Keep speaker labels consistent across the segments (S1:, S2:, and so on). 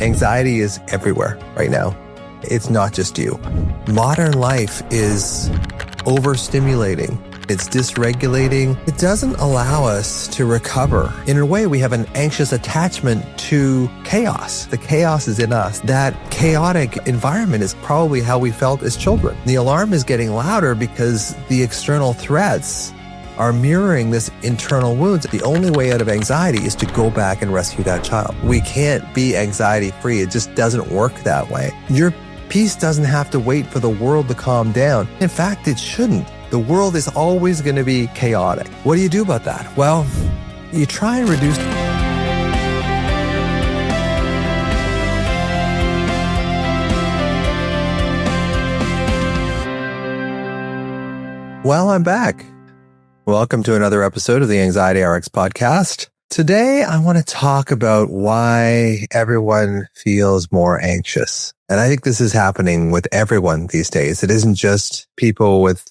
S1: Anxiety is everywhere right now. It's not just you. Modern life is overstimulating. It's dysregulating. It doesn't allow us to recover. In a way, we have an anxious attachment to chaos. The chaos is in us. That chaotic environment is probably how we felt as children. The alarm is getting louder because the external threats are mirroring this internal wounds. The only way out of anxiety is to go back and rescue that child. We can't be anxiety free. It just doesn't work that way. Your peace doesn't have to wait for the world to calm down. In fact, it shouldn't. The world is always going to be chaotic. What do you do about that? Well, you try and reduce. Well, I'm back. Welcome to another episode of the Anxiety RX podcast. Today, I want to talk about why everyone feels more anxious. And I think this is happening with everyone these days. It isn't just people with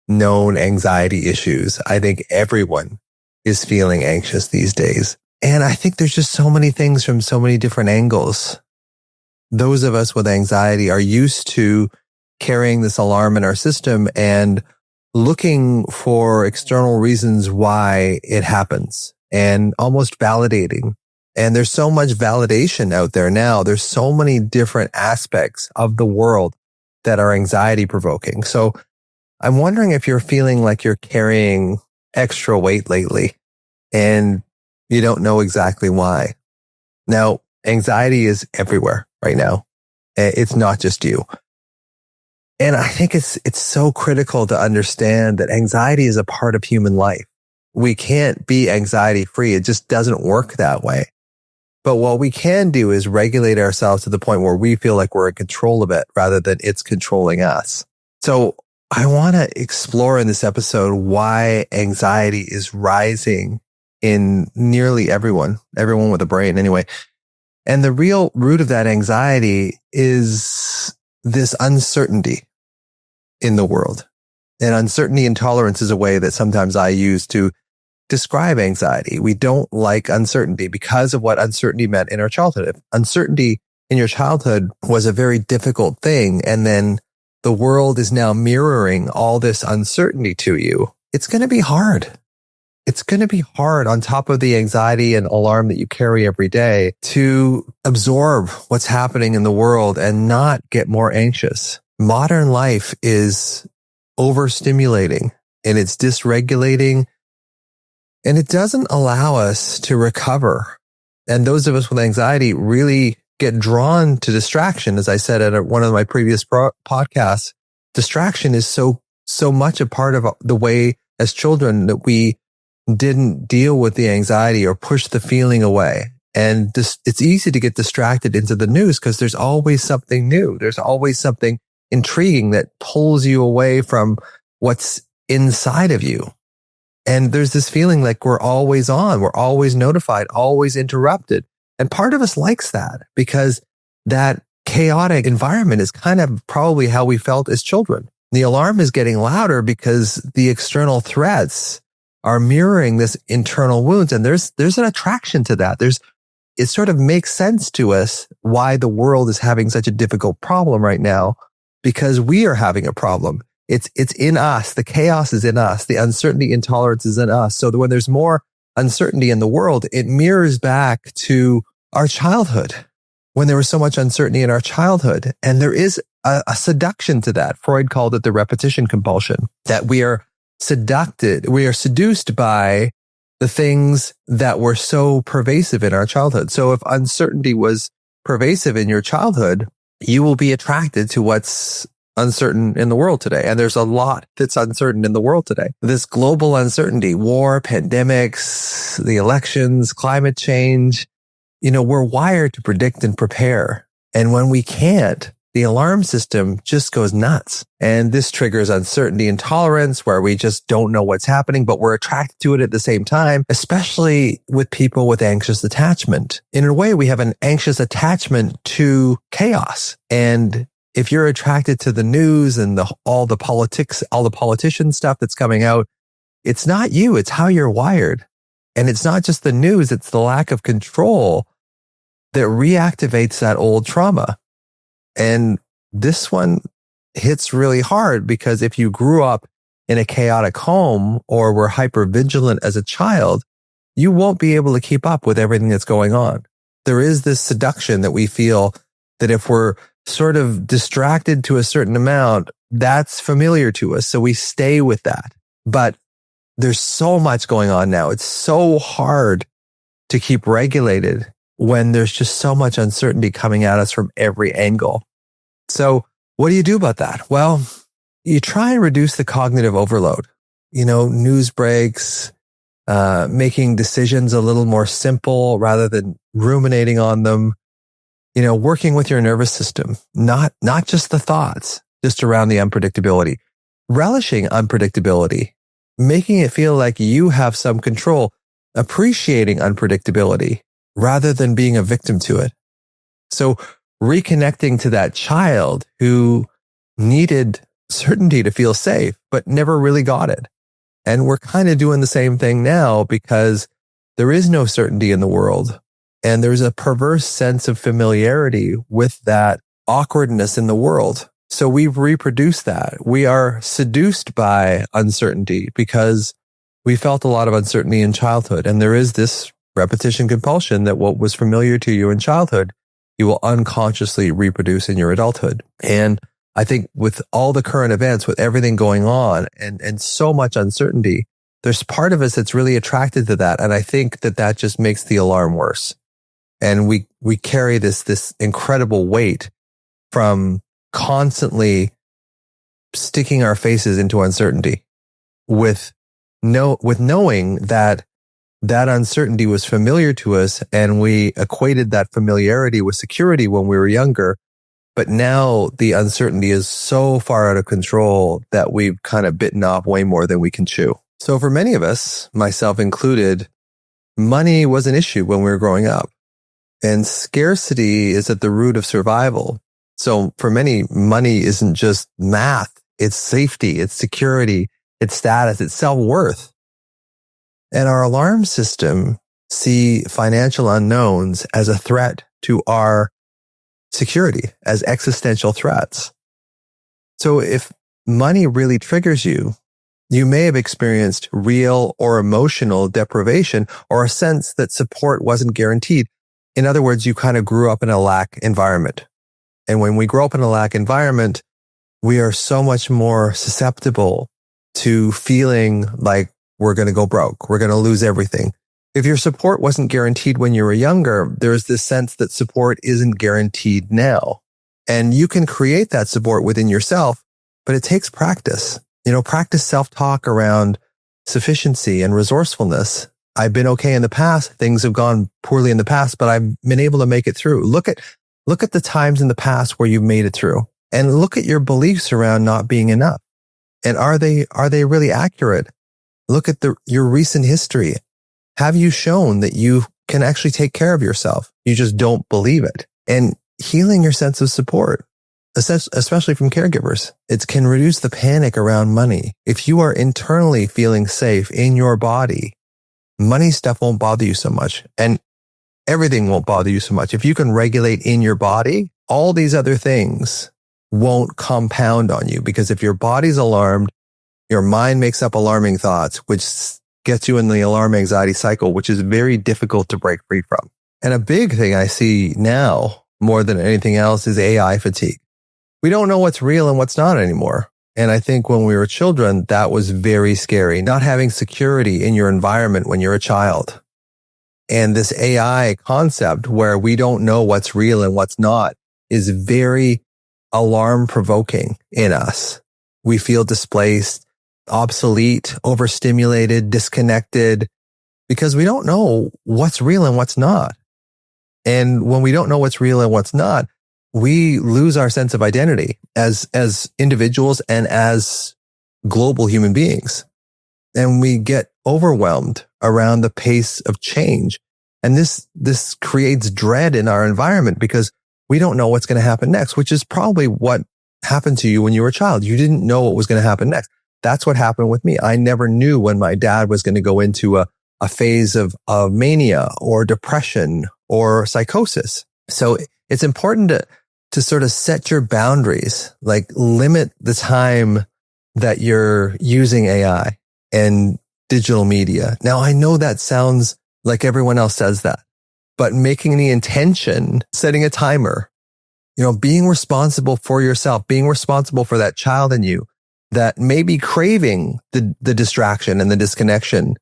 S1: known anxiety issues. I think everyone is feeling anxious these days. And I think there's just so many things from so many different angles. Those of us with anxiety are used to carrying this alarm in our system and looking for external reasons why it happens and almost validating. And there's so much validation out there now. There's so many different aspects of the world that are anxiety provoking. So I'm wondering if you're feeling like you're carrying extra weight lately and you don't know exactly why. Now, anxiety is everywhere right now. It's not just you. And I think it's so critical to understand that anxiety is a part of human life. We can't be anxiety free. It just doesn't work that way. But what we can do is regulate ourselves to the point where we feel like we're in control of it rather than it's controlling us. So I want to explore in this episode why anxiety is rising in nearly everyone with a brain anyway. And the real root of that anxiety is this uncertainty in the world. And uncertainty intolerance is a way that sometimes I use to describe anxiety. We don't like uncertainty because of what uncertainty meant in our childhood. If uncertainty in your childhood was a very difficult thing, and then the world is now mirroring all this uncertainty to you, it's going to be hard. It's going to be hard on top of the anxiety and alarm that you carry every day to absorb what's happening in the world and not get more anxious. Modern life is overstimulating and it's dysregulating and it doesn't allow us to recover. And those of us with anxiety really get drawn to distraction. As I said at one of my previous podcasts, distraction is so much a part of the way as children that we didn't deal with the anxiety or push the feeling away. And it's easy to get distracted into the news because there's always something new. There's always something intriguing that pulls you away from what's inside of you. And there's this feeling like we're always on, we're always notified, always interrupted. And part of us likes that because that chaotic environment is kind of probably how we felt as children. The alarm is getting louder because the external threats are mirroring this internal wounds. And there's an attraction to that. It sort of makes sense to us why the world is having such a difficult problem right now, because we are having a problem. It's in us. The chaos is in us. The uncertainty intolerance is in us. So that when there's more uncertainty in the world, it mirrors back to our childhood when there was so much uncertainty in our childhood. And there is a seduction to that. Freud called it the repetition compulsion, that we are seduced by the things that were so pervasive in our childhood. So if uncertainty was pervasive in your childhood, you will be attracted to what's uncertain in the world today. And there's a lot that's uncertain in the world today. This global uncertainty, war, pandemics, the elections, climate change, we're wired to predict and prepare. And when we can't, the alarm system just goes nuts. And this triggers uncertainty intolerance where we just don't know what's happening, but we're attracted to it at the same time, especially with people with anxious attachment. In a way, we have an anxious attachment to chaos. And if you're attracted to the news and all the politics, all the politician stuff that's coming out, it's not you, it's how you're wired. And it's not just the news, it's the lack of control that reactivates that old trauma. And this one hits really hard because if you grew up in a chaotic home or were hypervigilant as a child, you won't be able to keep up with everything that's going on. There is this seduction that we feel that if we're sort of distracted to a certain amount, that's familiar to us. So we stay with that. But there's so much going on now. It's so hard to keep regulated when there's just so much uncertainty coming at us from every angle. So what do you do about that? Well, you try and reduce the cognitive overload. News breaks, making decisions a little more simple rather than ruminating on them. Working with your nervous system, not just the thoughts, just around the unpredictability, relishing unpredictability, making it feel like you have some control, appreciating unpredictability rather than being a victim to it. So reconnecting to that child who needed certainty to feel safe, but never really got it. And we're kind of doing the same thing now because there is no certainty in the world. And there's a perverse sense of familiarity with that awkwardness in the world. So we've reproduced that. We are seduced by uncertainty because we felt a lot of uncertainty in childhood. And there is this repetition compulsion that what was familiar to you in childhood, you will unconsciously reproduce in your adulthood. And I think with all the current events, with everything going on and so much uncertainty, there's part of us that's really attracted to that. And I think that just makes the alarm worse. And we carry this incredible weight from constantly sticking our faces into uncertainty with knowing that uncertainty was familiar to us and we equated that familiarity with security when we were younger. But now the uncertainty is so far out of control that we've kind of bitten off way more than we can chew. So for many of us, myself included, money was an issue when we were growing up. And scarcity is at the root of survival. So for many, money isn't just math. It's safety, it's security, it's status, it's self-worth. And our alarm system see financial unknowns as a threat to our security, as existential threats. So if money really triggers you, you may have experienced real or emotional deprivation or a sense that support wasn't guaranteed. In other words, you kind of grew up in a lack environment. And when we grow up in a lack environment, we are so much more susceptible to feeling like we're going to go broke. We're going to lose everything. If your support wasn't guaranteed when you were younger, there's this sense that support isn't guaranteed now. And you can create that support within yourself, but it takes practice. Practice self-talk around sufficiency and resourcefulness. I've been okay in the past. Things have gone poorly in the past, but I've been able to make it through. Look at the times in the past where you've made it through and look at your beliefs around not being enough. And are they really accurate? Look at your recent history. Have you shown that you can actually take care of yourself? You just don't believe it. And healing your sense of support, especially from caregivers, it can reduce the panic around money. If you are internally feeling safe in your body, money stuff won't bother you so much. And everything won't bother you so much. If you can regulate in your body, all these other things won't compound on you, because if your body's alarmed, your mind makes up alarming thoughts, which gets you in the alarm anxiety cycle, which is very difficult to break free from. And a big thing I see now more than anything else is AI fatigue. We don't know what's real and what's not anymore. And I think when we were children, that was very scary, not having security in your environment when you're a child. And this AI concept where we don't know what's real and what's not is very alarm provoking in us. We feel displaced, obsolete, overstimulated, disconnected, because we don't know what's real and what's not. And when we don't know what's real and what's not, we lose our sense of identity as individuals and as global human beings. And we get overwhelmed around the pace of change. And this creates dread in our environment because we don't know what's going to happen next, which is probably what happened to you when you were a child. You didn't know what was going to happen next. That's what happened with me. I never knew when my dad was going to go into a phase of mania or depression or psychosis. So it's important to sort of set your boundaries, like limit the time that you're using AI and digital media. Now, I know that sounds like everyone else says that, but making the intention, setting a timer, being responsible for yourself, being responsible for that child in you that may be craving the distraction and the disconnection,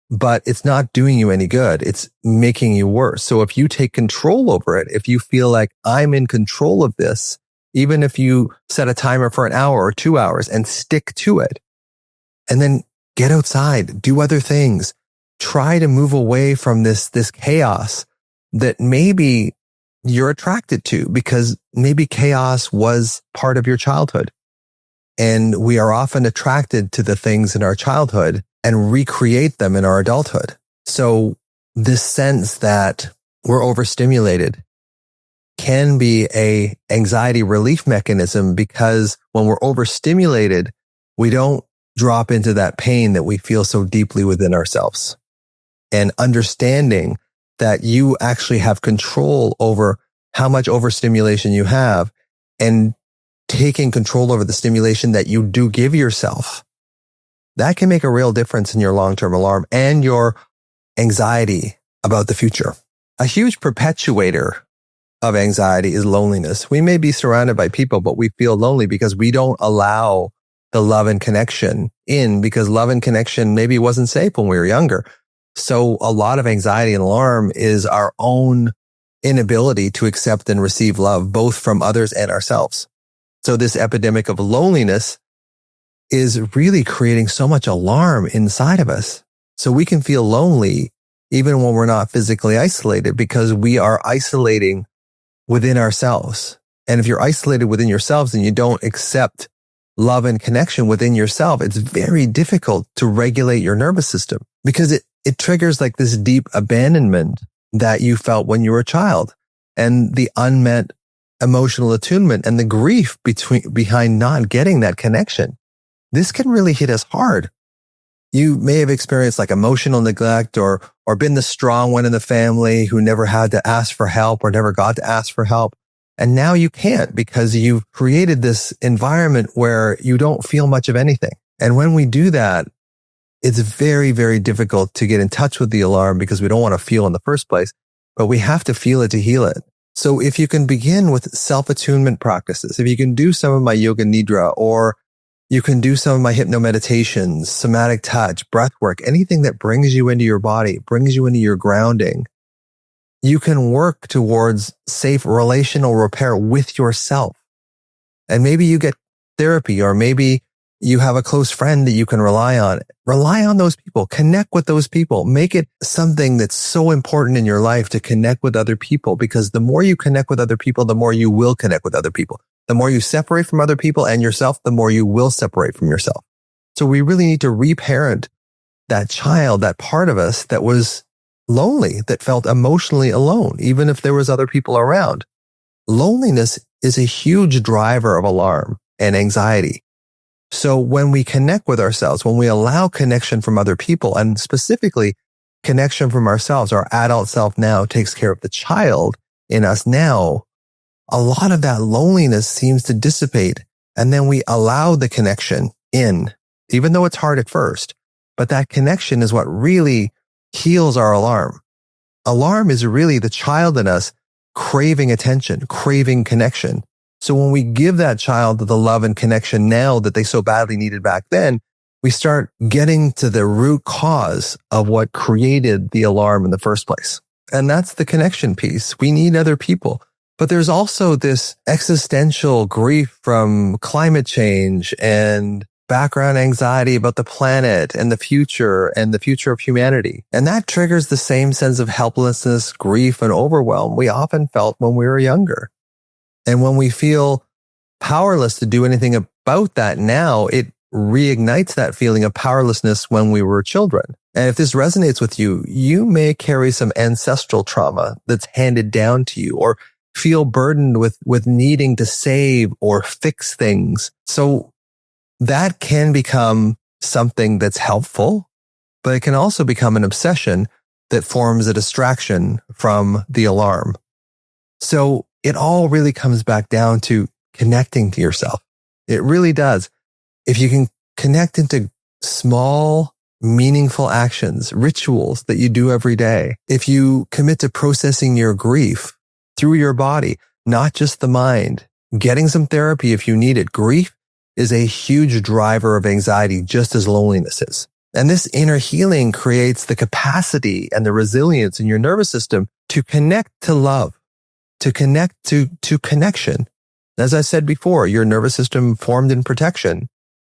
S1: but it's not doing you any good. It's making you worse. So if you take control over it, if you feel like I'm in control of this, even if you set a timer for an hour or 2 hours and stick to it, and then get outside, do other things, try to move away from this chaos that maybe you're attracted to, because maybe chaos was part of your childhood. And we are often attracted to the things in our childhood and recreate them in our adulthood. So this sense that we're overstimulated can be a anxiety relief mechanism, because when we're overstimulated, we don't drop into that pain that we feel so deeply within ourselves. And understanding that you actually have control over how much overstimulation you have, and taking control over the stimulation that you do give yourself, that can make a real difference in your long-term alarm and your anxiety about the future. A huge perpetuator of anxiety is loneliness. We may be surrounded by people, but we feel lonely because we don't allow the love and connection in, because love and connection maybe wasn't safe when we were younger. So a lot of anxiety and alarm is our own inability to accept and receive love, both from others and ourselves. So this epidemic of loneliness is really creating so much alarm inside of us. So we can feel lonely even when we're not physically isolated, because we are isolating within ourselves. And if you're isolated within yourselves and you don't accept love and connection within yourself, it's very difficult to regulate your nervous system, because it triggers like this deep abandonment that you felt when you were a child, and the unmet emotional attunement and the grief behind not getting that connection. This can really hit us hard. You may have experienced like emotional neglect, or been the strong one in the family who never had to ask for help or never got to ask for help. And now you can't, because you've created this environment where you don't feel much of anything. And when we do that, it's very, very difficult to get in touch with the alarm, because we don't want to feel in the first place, but we have to feel it to heal it. So if you can begin with self-attunement practices, if you can do some of my yoga nidra, or you can do some of my hypno meditations, somatic touch, breath work, anything that brings you into your body, brings you into your grounding, you can work towards safe relational repair with yourself. And maybe you get therapy, or maybe you have a close friend that you can rely on. Rely on those people. Connect with those people. Make it something that's so important in your life to connect with other people, because the more you connect with other people, the more you will connect with other people. The more you separate from other people and yourself, the more you will separate from yourself. So we really need to reparent that child, that part of us that was lonely, that felt emotionally alone, even if there was other people around. Loneliness is a huge driver of alarm and anxiety. So when we connect with ourselves, when we allow connection from other people, and specifically connection from ourselves, our adult self now takes care of the child in us now, a lot of that loneliness seems to dissipate. And then we allow the connection in, even though it's hard at first. But that connection is what really heals our alarm. Alarm is really the child in us craving attention, craving connection. So when we give that child the love and connection now that they so badly needed back then, we start getting to the root cause of what created the alarm in the first place. And that's the connection piece. We need other people. But there's also this existential grief from climate change and background anxiety about the planet and the future of humanity. And that triggers the same sense of helplessness, grief, and overwhelm we often felt when we were younger. And when we feel powerless to do anything about that now, it reignites that feeling of powerlessness when we were children. And if this resonates with you, you may carry some ancestral trauma that's handed down to you, or feel burdened with needing to save or fix things. So that can become something that's helpful, but it can also become an obsession that forms a distraction from the alarm. So it all really comes back down to connecting to yourself. It really does. If you can connect into small, meaningful actions, rituals that you do every day, if you commit to processing your grief through your body, not just the mind, getting some therapy if you need it. Grief is a huge driver of anxiety, just as loneliness is. And this inner healing creates the capacity and the resilience in your nervous system to connect to love, to connect to connection. As I said before, your nervous system formed in protection,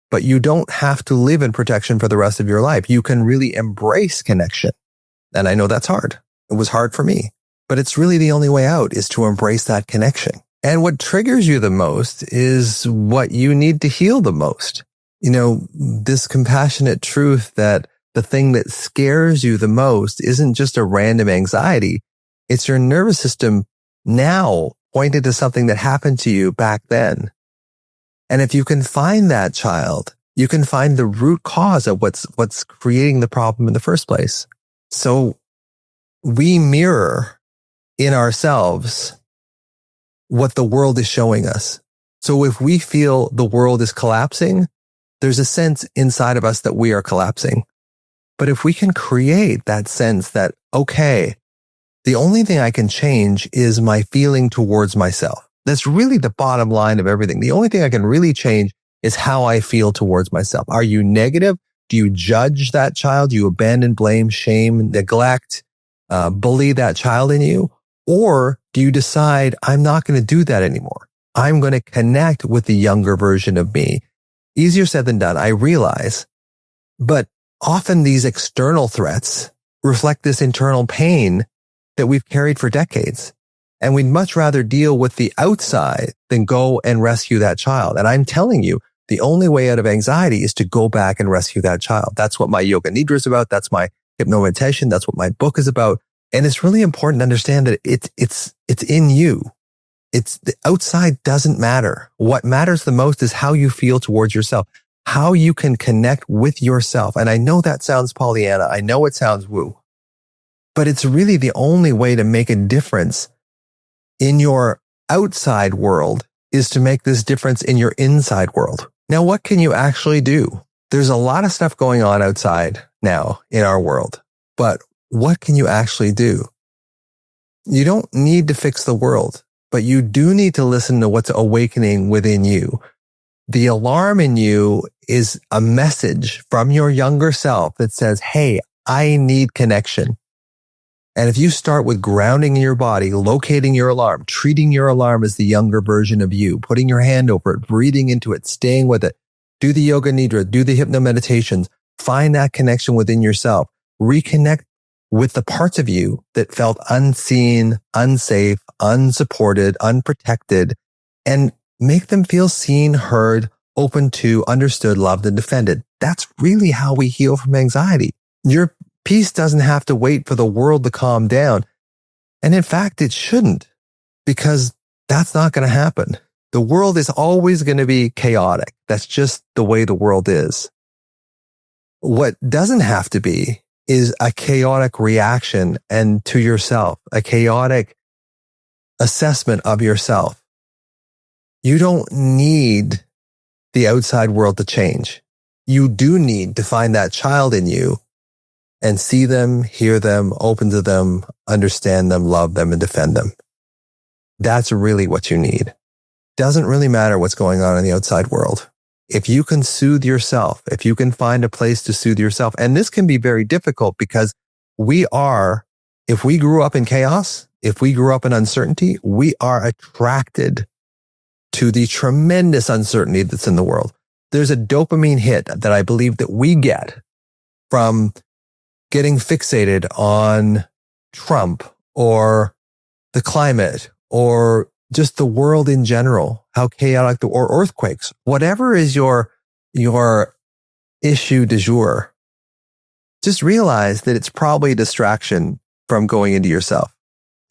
S1: but you don't have to live in protection for the rest of your life. You can really embrace connection. And I know that's hard. It was hard for me, but it's really the only way out is to embrace that connection. And what triggers you the most is what you need to heal the most. You know, this compassionate truth that the thing that scares you the most isn't just a random anxiety. It's your nervous system now pointed to something that happened to you back then. And if you can find that child, you can find the root cause of what's creating the problem in the first place. So we mirror in ourselves what the world is showing us. So if we feel the world is collapsing, there's a sense inside of us that we are collapsing. But if we can create that sense that, okay, the only thing I can change is my feeling towards myself. That's really the bottom line of everything. The only thing I can really change is how I feel towards myself. Are you negative? Do you judge that child? Do you abandon, blame, shame, neglect, bully that child in you? Or do you decide, I'm not going to do that anymore? I'm going to connect with the younger version of me. Easier said than done, I realize. But often these external threats reflect this internal pain that we've carried for decades. And we'd much rather deal with the outside than go and rescue that child. And I'm telling you, the only way out of anxiety is to go back and rescue that child. That's what my yoga nidra is about. That's my hypno meditation. That's what my book is about. And it's really important to understand that it's in you. It's the outside doesn't matter. What matters the most is how you feel towards yourself, how you can connect with yourself. And I know that sounds Pollyanna. I know it sounds woo, but it's really the only way to make a difference in your outside world is to make this difference in your inside world. Now, what can you actually do? There's a lot of stuff going on outside now in our world, but what can you actually do? You don't need to fix the world, but you do need to listen to what's awakening within you. The alarm in you is a message from your younger self that says, hey, I need connection. And if you start with grounding in your body, locating your alarm, treating your alarm as the younger version of you, putting your hand over it, breathing into it, staying with it, do the yoga nidra, do the hypno meditations, find that connection within yourself, reconnect with the parts of you that felt unseen, unsafe, unsupported, unprotected, and make them feel seen, heard, open to, understood, loved, and defended. That's really how we heal from anxiety. Your peace doesn't have to wait for the world to calm down. And in fact, it shouldn't, because that's not going to happen. The world is always going to be chaotic. That's just the way the world is. What doesn't have to be is a chaotic reaction and to yourself, a chaotic assessment of yourself. You don't need the outside world to change. You do need to find that child in you and see them, hear them, open to them, understand them, love them, and defend them. That's really what you need. Doesn't really matter what's going on in the outside world. If you can soothe yourself, if you can find a place to soothe yourself, and this can be very difficult because if we grew up in chaos, if we grew up in uncertainty, we are attracted to the tremendous uncertainty that's in the world. There's a dopamine hit that I believe that we get from getting fixated on Trump or the climate or just the world in general, how chaotic, or earthquakes, whatever is your issue du jour. Just realize that it's probably a distraction from going into yourself.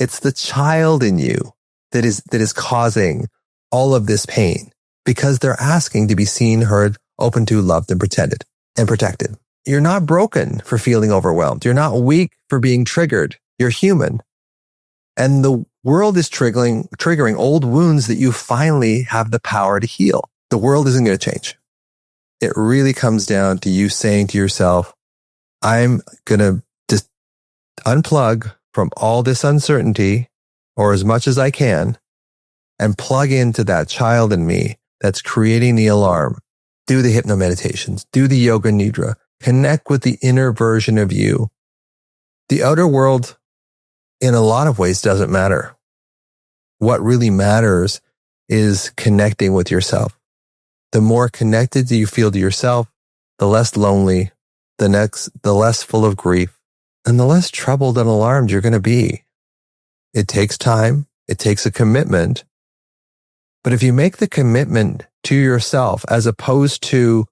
S1: It's the child in you that is causing all of this pain because they're asking to be seen, heard, open to, loved, and protected. You're not broken for feeling overwhelmed. You're not weak for being triggered. You're human. And the world is triggering old wounds that you finally have the power to heal. The world isn't going to change. It really comes down to you saying to yourself, I'm going to just unplug from all this uncertainty, or as much as I can, and plug into that child in me that's creating the alarm. Do the hypnomeditations, do the yoga nidra, connect with the inner version of you. The outer world, in a lot of ways, doesn't matter. What really matters is connecting with yourself. The more connected you feel to yourself, the less lonely, the less full of grief, and the less troubled and alarmed you're going to be. It takes time. It takes a commitment. But if you make the commitment to yourself as opposed to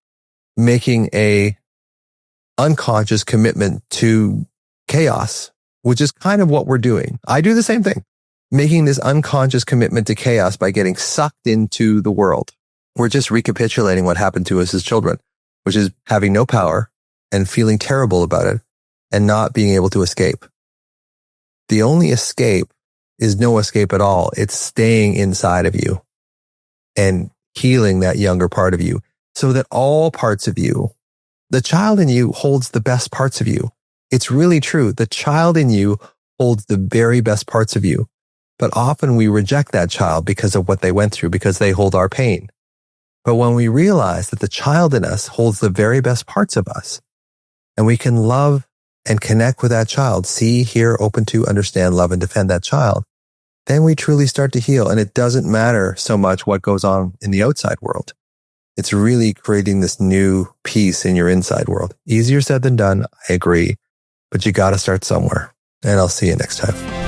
S1: making a unconscious commitment to chaos, which is kind of what we're doing. I do the same thing, making this unconscious commitment to chaos by getting sucked into the world. We're just recapitulating what happened to us as children, which is having no power and feeling terrible about it and not being able to escape. The only escape is no escape at all. It's staying inside of you and healing that younger part of you so that all parts of you, the child in you holds the best parts of you. It's really true. The child in you holds the very best parts of you. But often we reject that child because of what they went through, because they hold our pain. But when we realize that the child in us holds the very best parts of us, and we can love and connect with that child, see, hear, open to, understand, love, and defend that child, then we truly start to heal. And it doesn't matter so much what goes on in the outside world. It's really creating this new peace in your inside world. Easier said than done, I agree, but you got to start somewhere. And I'll see you next time.